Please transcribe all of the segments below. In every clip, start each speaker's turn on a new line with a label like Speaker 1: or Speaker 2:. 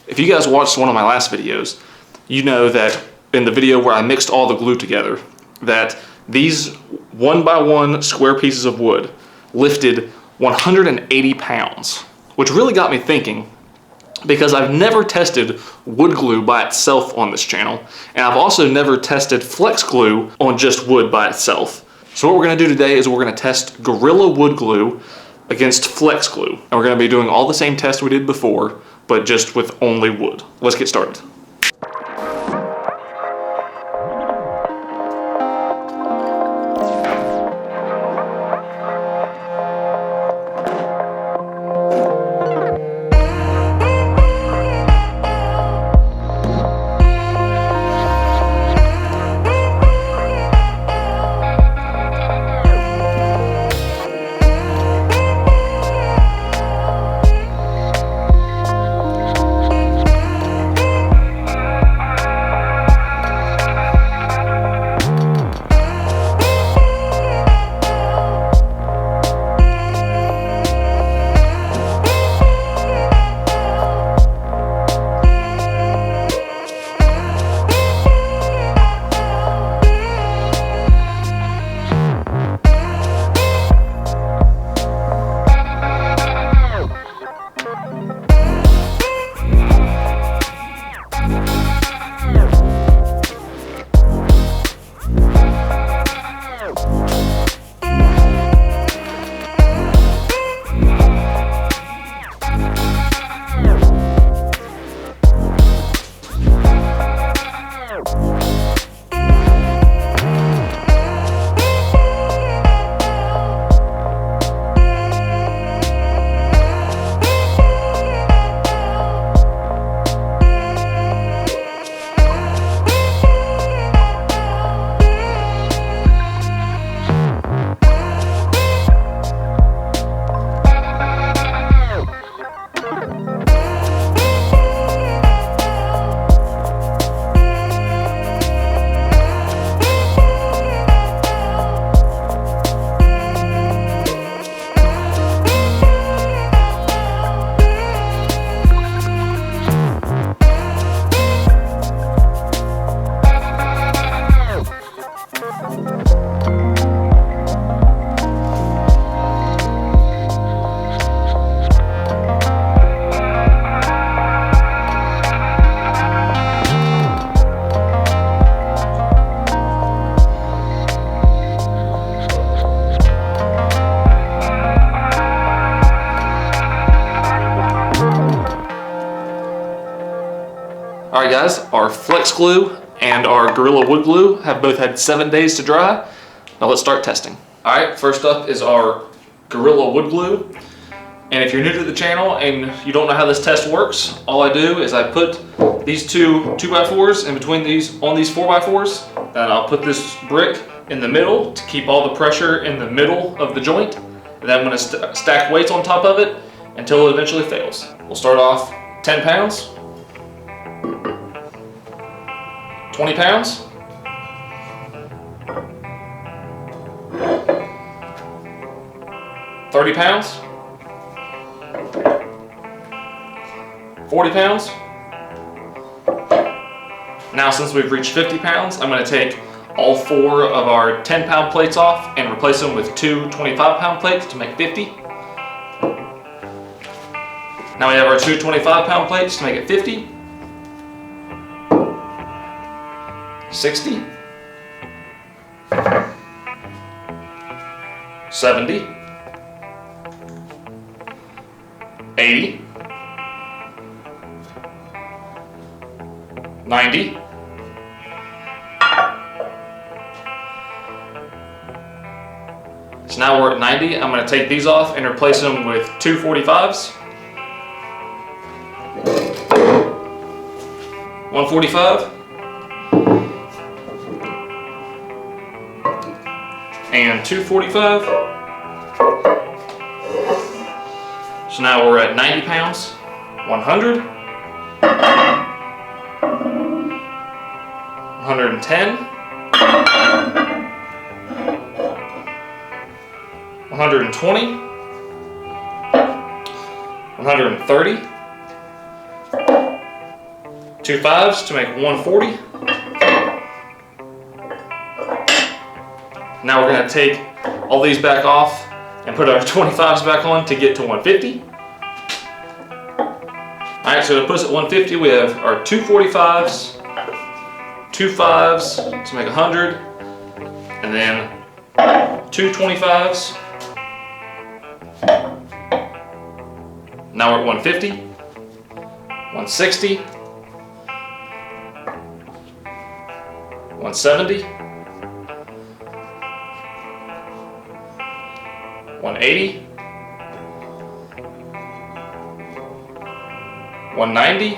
Speaker 1: If you guys watched one of my last videos, you know that in the video where I mixed all the glue together, that these 1x1 square pieces of wood lifted 180 pounds, which really got me thinking, because I've never tested wood glue by itself on this channel, and I've also never tested flex glue on just wood by itself. So what we're gonna do today is we're gonna test Gorilla wood glue against flex glue. And we're gonna be doing all the same tests we did before, but just with only wood. Let's get started. All right guys, our flex glue and our Gorilla wood glue have both had 7 days to dry. Now let's start testing. All right, first up is our Gorilla wood glue. And if you're new to the channel and you don't know how this test works, all I do is I put these two 2x4s in between these, on these 4x4s, and I'll put this brick in the middle to keep all the pressure in the middle of the joint. And then I'm gonna stack weights on top of it until it eventually fails. We'll start off 10 pounds. 20 pounds, 30 pounds, 40 pounds. Now since we've reached 50 pounds, I'm going to take all 4 of our 10-pound plates off and replace them with 2 25-pound plates to make 50. Now we have our 2 25-pound plates to make it 50. 60, 70, 80, 90, 100. So now we're at 90. I'm going to take these off and replace them with 2 45s. 145. And 245. So now we're at 90 pounds, 100, 110, 120, 130, 2 5s to make 140. Now we're going to take all these back off and put our 25s back on to get to 150. Alright, so to put us at 150, we have our 2 45s, 2 5s to make 100, and then 2 25s. Now we're at 150, 160, 170, 180, 190.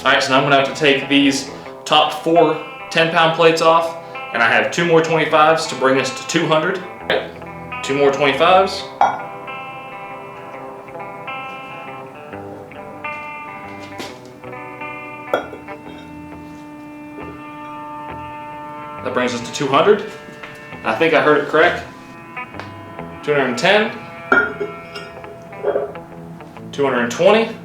Speaker 1: Alright, so now I'm going to have to take these top 4 10-pound plates off, and I have 2 more 25s to bring us to 200. Right, 2 more 25s. That brings us to 200. I think I heard it correct. 210. 220.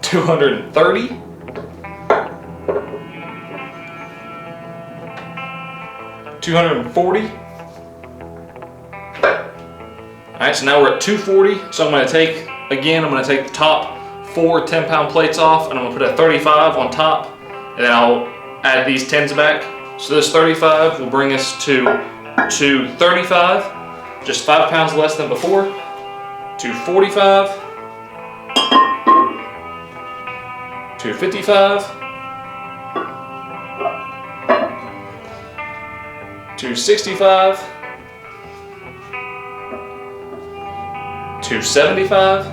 Speaker 1: 230. 240. Alright, so now we're at 240. So I'm going to take the top 4 10-pound plates off, and I'm going to put a 35 on top, and then I'll add these 10s back. So this 35 will bring us to 235, just 5 pounds less than before. 245, 255, 265, 275.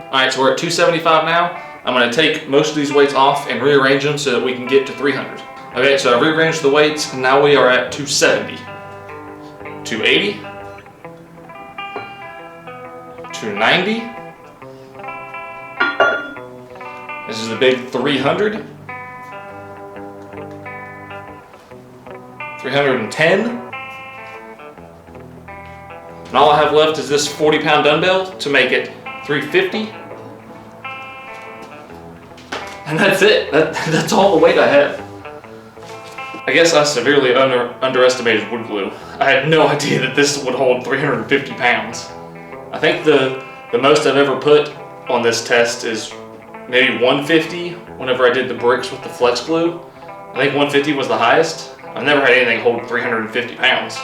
Speaker 1: Alright, so we're at 275 now. I'm going to take most of these weights off and rearrange them so that we can get to 300. Okay, so I've rearranged the weights, and now we are at 270, 280, 290. This is the big 300, 310. And all I have left is this 40-pound dumbbell to make it 350. And that's it. That's all the weight I have. I guess I severely underestimated wood glue. I had no idea that this would hold 350 pounds. I think the most I've ever put on this test is maybe 150 whenever I did the bricks with the flex glue. I think 150 was the highest. I've never had anything hold 350 pounds.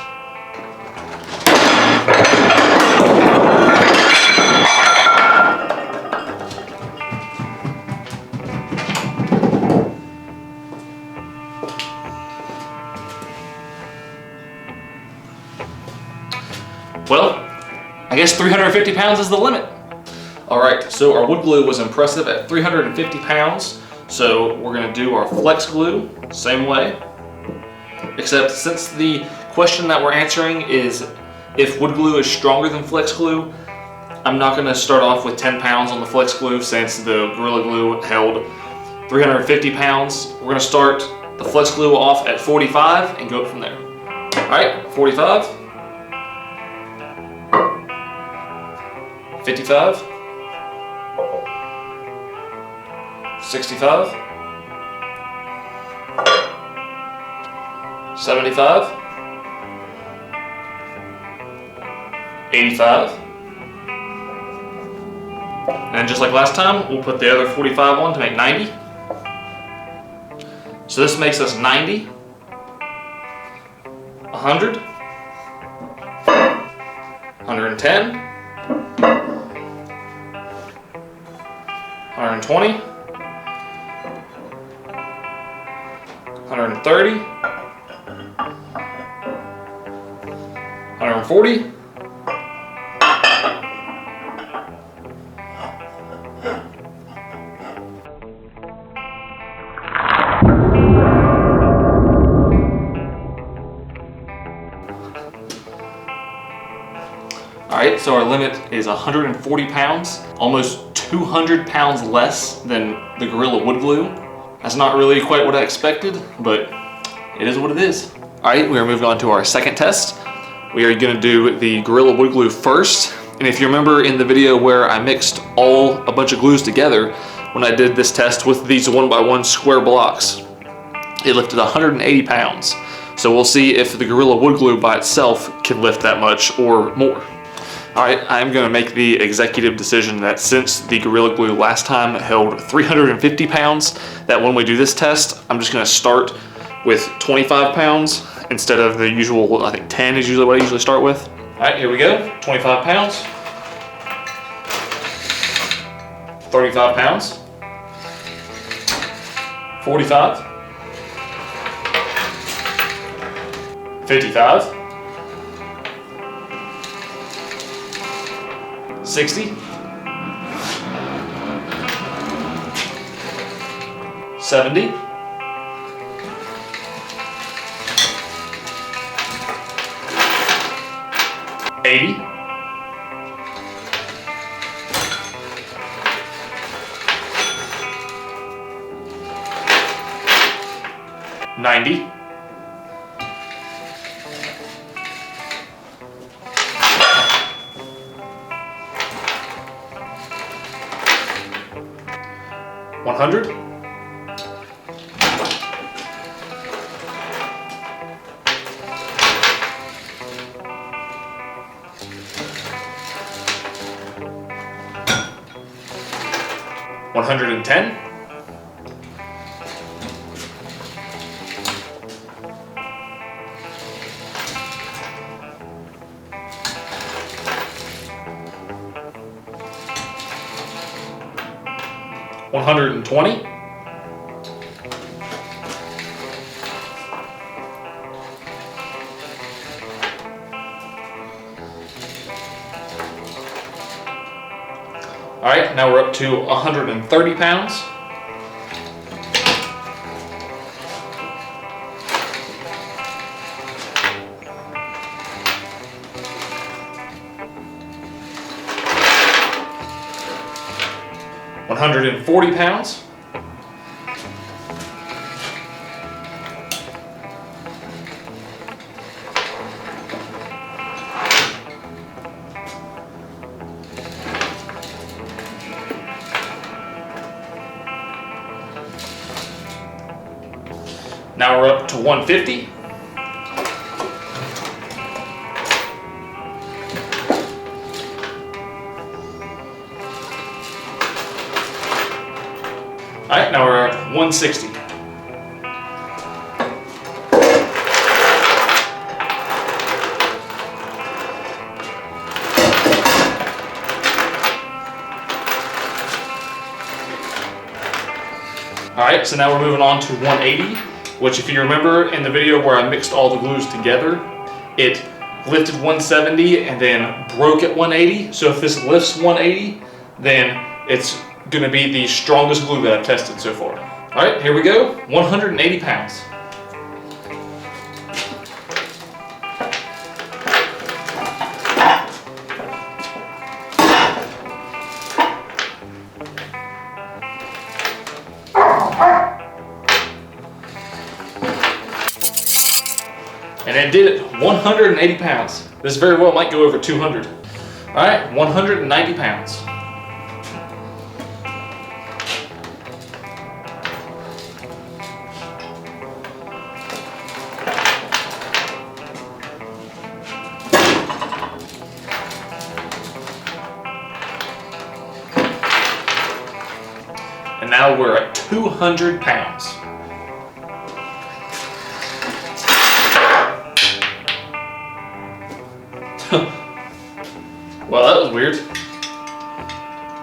Speaker 1: Well, I guess 350 pounds is the limit. Alright, so our wood glue was impressive at 350 pounds, so we're going to do our flex glue same way. Except since the question that we're answering is if wood glue is stronger than flex glue, I'm not going to start off with 10 pounds on the flex glue since the Gorilla Glue held 350 pounds. We're going to start the flex glue off at 45 and go from there. Alright, 45. 55, 65, 75, 85, and just like last time, we'll put the other 45 on to make 90. So this makes us 90, 100, 110, 120, 130, 140, Alright, so our limit is 140 pounds, almost 200 pounds less than the Gorilla Wood Glue. That's not really quite what I expected, but it is what it is. Alright, we are moving on to our second test. we are going to do the Gorilla Wood Glue first. And if you remember in the video where I mixed a bunch of glues together, when I did this test with these 1x1 square blocks, it lifted 180 pounds. So we'll see if the Gorilla Wood Glue by itself can lift that much or more. All right, I'm gonna make the executive decision that since the Gorilla Glue last time held 350 pounds, that when we do this test, I'm just gonna start with 25 pounds instead of the usual, I think 10 is usually what I usually start with. All right, here we go, 25 pounds. 35 pounds. 45. 55, 60, 70, 80, 90, 100, 110, 120, 'All right, now we're up to 130 pounds. 140 pounds. 150. All right, now we're at 160. All right, so now we're moving on to 180, which if you remember in the video where I mixed all the glues together, it lifted 170 and then broke at 180. So if this lifts 180, then it's gonna be the strongest glue that I've tested so far. All right, here we go, 180 pounds. And it did it, 180 pounds. This very well might go over 200. All right, 190 pounds. And now we're at 200 pounds. Well, that was weird.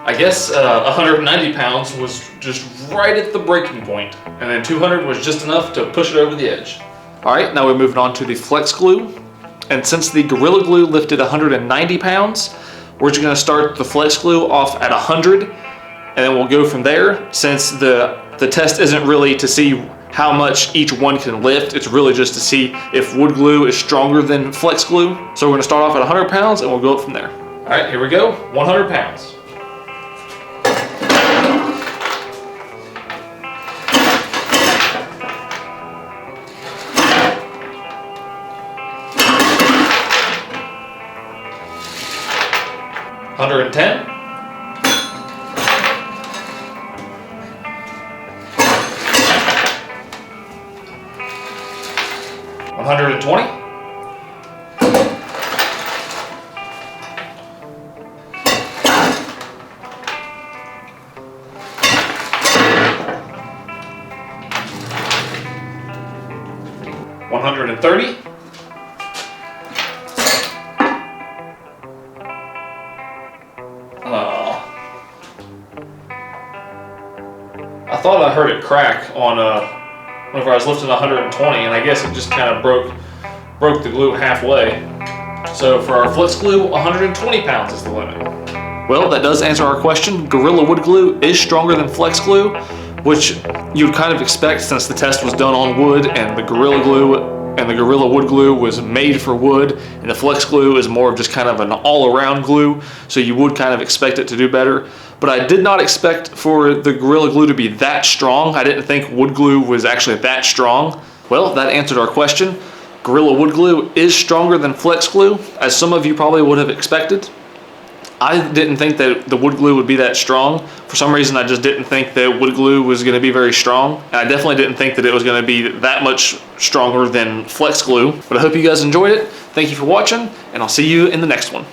Speaker 1: I guess 190 pounds was just right at the breaking point, and then 200 was just enough to push it over the edge. All right, now we're moving on to the flex glue. And since the Gorilla Glue lifted 190 pounds, we're just gonna start the flex glue off at 100, and then we'll go from there. Since the test isn't really to see how much each one can lift, it's really just to see if wood glue is stronger than flex glue. So we're gonna start off at 100 pounds and we'll go up from there. All right, here we go, 100 pounds. 110. 120. 130. I thought I heard it crack on whenever I was lifting 120, and I guess it just kind of broke the glue halfway. So for our flex glue, 120 pounds is the limit. Well, that does answer our question. Gorilla Wood Glue is stronger than flex glue, which you'd kind of expect since the test was done on wood, and the Gorilla Wood Glue was made for wood, and the flex glue is more of just kind of an all-around glue, so you would kind of expect it to do better. But I did not expect for the Gorilla Glue to be that strong. I didn't think wood glue was actually that strong. Well, that answered our question. Gorilla Wood Glue is stronger than flex glue, as some of you probably would have expected. I didn't think that the wood glue would be that strong. For some reason, I just didn't think that wood glue was going to be very strong. And I definitely didn't think that it was going to be that much stronger than flex glue. But I hope you guys enjoyed it. Thank you for watching, and I'll see you in the next one.